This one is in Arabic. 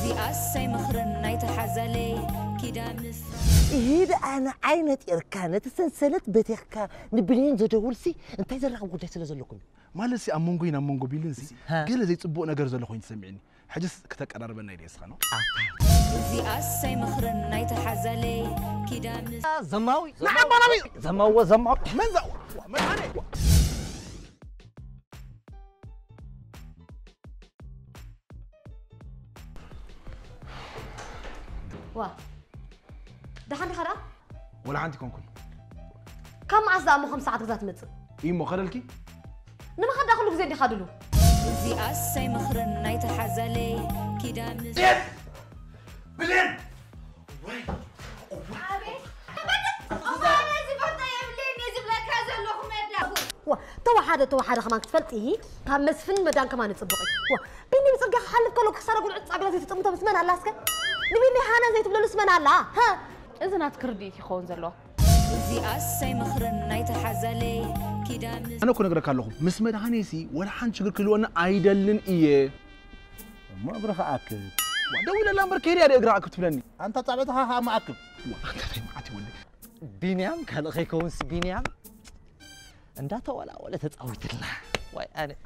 زي مخرن نايت حزلي كده مس إذا أنا عينت إركانة السلسلة بتحكى نبلين زدولسي أنت إذا رأوا قد يسلز لكم مالسي أمونغوين أمونغو بيلنسي قال زي تصبو نجار زلخوين تسمعني حجز كتك قرار بنا يديس خانو زي مخرن نايت حزلي كده مس زماوي نعم بنامي زماوي من زو من أنا وا ده عندي خرا ولا عندي كونكون كم عزة أمو 5 ساعات غزات متصل إيه مو خللكي نما خد أخلو بزين دي خادلو زي مخرن نايت حزلي كده مس بلين وي وا تو حدا كمان كتفلتي كان مسفن مدان كمان تصبقي وا بيني مصقح حلف كلو كسر اقول عصا بلا زي تطمطم اسمن الله اسكا نبيني حانا زي تبلو اسمن الله ها اذا ناتكرديتي خون زلو زي مخرن نايت حزلي كده مس أنا كنا نقرأ لكم مس مدهانيسي ولا حنشكر كلو أنا عيدلن إيه ما أبرخ أكل دولة الأمر كيري أنا أقرأ كنت فلاني أنت تعبتها ما أكل أنت في معتي ولا بينيام كان أخي كونس بينيام أنت ولا تتقويت الله واي أنا